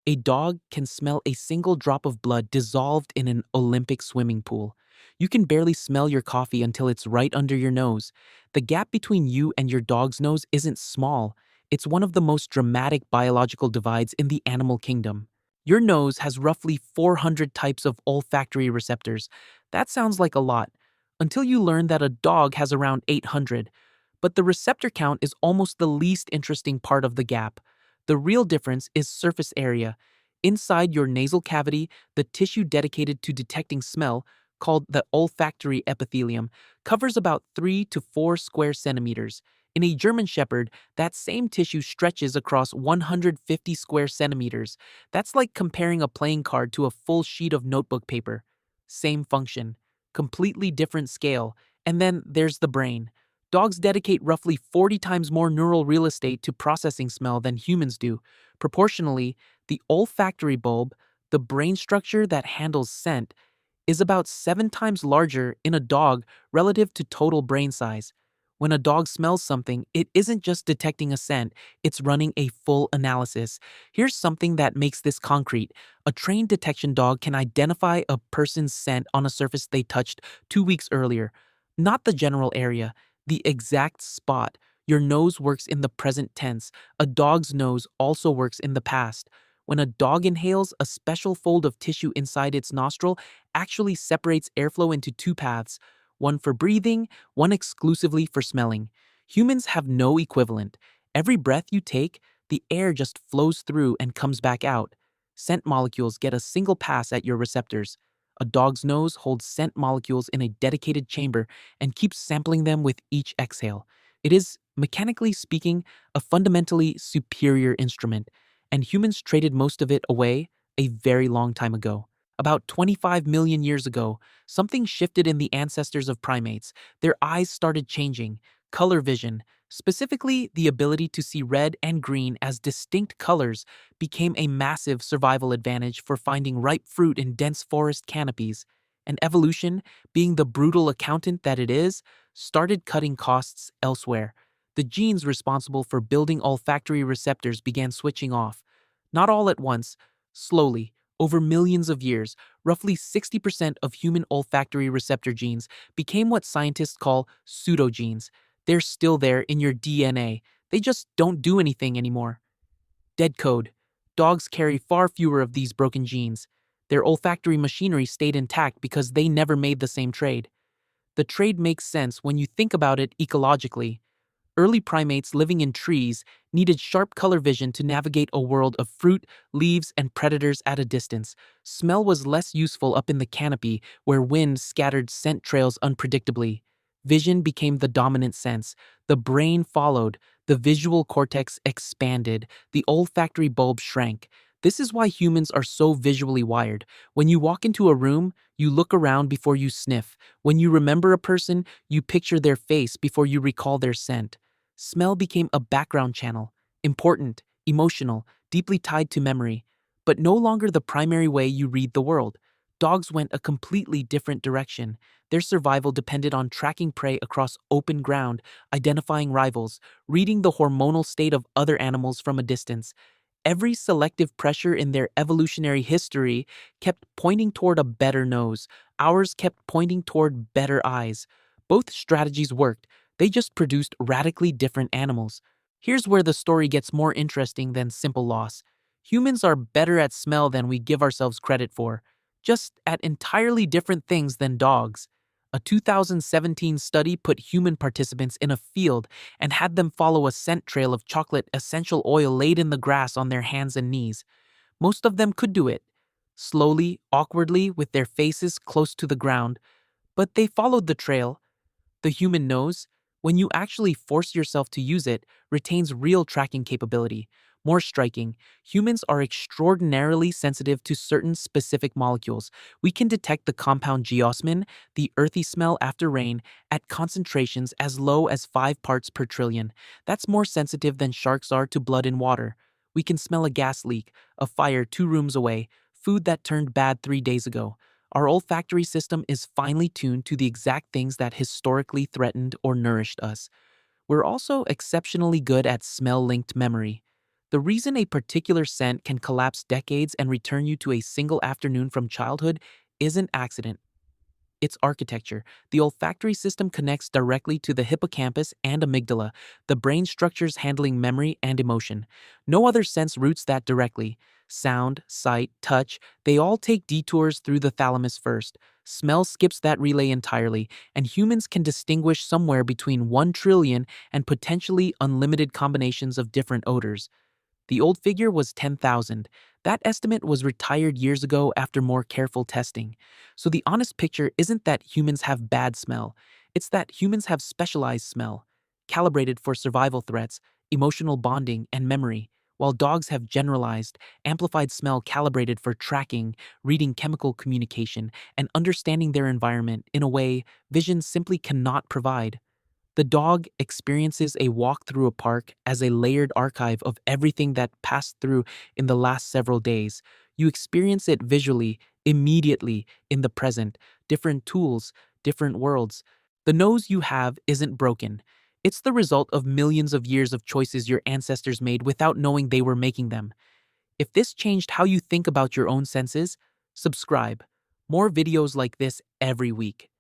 A dog can smell a single drop of blood dissolved in an Olympic swimming pool. You can barely smell your coffee until it's right under your nose. The gap between you and your dog's nose isn't small. It's one of the most dramatic biological divides in the animal kingdom. Your nose has roughly 400 types of olfactory receptors. That sounds like a lot, until you learn that a dog has around 800. But the receptor count is almost the least interesting part of the gap. The real difference is surface area. Inside your nasal cavity, the tissue dedicated to detecting smell, called the olfactory epithelium, covers about 3 to 4 square centimeters. In a German Shepherd, that same tissue stretches across 150 square centimeters. That's like comparing a playing card to a full sheet of notebook paper. Same function, completely different scale. And then there's the brain. Dogs dedicate roughly 40 times more neural real estate to processing smell than humans do. Proportionally, the olfactory bulb, the brain structure that handles scent, is about 7 times larger in a dog relative to total brain size. When a dog smells something, it isn't just detecting a scent, it's running a full analysis. Here's something that makes this concrete. A trained detection dog can identify a person's scent on a surface they touched 2 weeks earlier. Not the general area, the exact spot. Your nose works in the present tense. A dog's nose also works in the past. When a dog inhales, a special fold of tissue inside its nostril actually separates airflow into two paths, one for breathing, one exclusively for smelling. Humans have no equivalent. Every breath you take, the air just flows through and comes back out. Scent molecules get a single pass at your receptors. A dog's nose holds scent molecules in a dedicated chamber and keeps sampling them with each exhale. It is, mechanically speaking, a fundamentally superior instrument, and humans traded most of it away a very long time ago. About 25 million years ago, something shifted in the ancestors of primates. Their eyes started changing. Color vision, specifically the ability to see red and green as distinct colors, became a massive survival advantage for finding ripe fruit in dense forest canopies. And evolution, being the brutal accountant that it is, started cutting costs elsewhere. The genes responsible for building olfactory receptors began switching off. Not all at once, slowly. Over millions of years, roughly 60% of human olfactory receptor genes became what scientists call pseudogenes. They're still there in your DNA. They just don't do anything anymore. Dead code. Dogs carry far fewer of these broken genes. Their olfactory machinery stayed intact because they never made the same trade. The trade makes sense when you think about it ecologically. Early primates living in trees needed sharp color vision to navigate a world of fruit, leaves, and predators at a distance. Smell was less useful up in the canopy, where wind scattered scent trails unpredictably. Vision became the dominant sense. The brain followed. The visual cortex expanded. The olfactory bulb shrank. This is why humans are so visually wired. When you walk into a room, you look around before you sniff. When you remember a person, you picture their face before you recall their scent. Smell became a background channel, important, emotional, deeply tied to memory, but no longer the primary way you read the world. Dogs went a completely different direction. Their survival depended on tracking prey across open ground, identifying rivals, reading the hormonal state of other animals from a distance. Every selective pressure in their evolutionary history kept pointing toward a better nose. Ours kept pointing toward better eyes. Both strategies worked. They just produced radically different animals. Here's where the story gets more interesting than simple loss. Humans are better at smell than we give ourselves credit for, just at entirely different things than dogs. A 2017 study put human participants in a field and had them follow a scent trail of chocolate essential oil laid in the grass on their hands and knees. Most of them could do it, slowly, awkwardly, with their faces close to the ground, but they followed the trail. The human nose, when you actually force yourself to use it, retains real tracking capability. More striking, humans are extraordinarily sensitive to certain specific molecules. We can detect the compound geosmin, the earthy smell after rain, at concentrations as low as 5 parts per trillion. That's more sensitive than sharks are to blood in water. We can smell a gas leak, a fire 2 rooms away, food that turned bad 3 days ago. Our olfactory system is finely tuned to the exact things that historically threatened or nourished us. We're also exceptionally good at smell-linked memory. The reason a particular scent can collapse decades and return you to a single afternoon from childhood isn't accident. Its architecture. The olfactory system connects directly to the hippocampus and amygdala, the brain structures handling memory and emotion. No other sense routes that directly. Sound, sight, touch, they all take detours through the thalamus first. Smell skips that relay entirely, and humans can distinguish somewhere between 1 trillion and potentially unlimited combinations of different odors. The old figure was 10,000. That estimate was retired years ago after more careful testing. So the honest picture isn't that humans have bad smell, it's that humans have specialized smell, calibrated for survival threats, emotional bonding, and memory, while dogs have generalized, amplified smell calibrated for tracking, reading chemical communication, and understanding their environment in a way vision simply cannot provide. The dog experiences a walk through a park as a layered archive of everything that passed through in the last several days. You experience it visually, immediately, in the present, different tools, different worlds. The nose you have isn't broken. It's the result of millions of years of choices your ancestors made without knowing they were making them. If this changed how you think about your own senses, subscribe. More videos like this every week.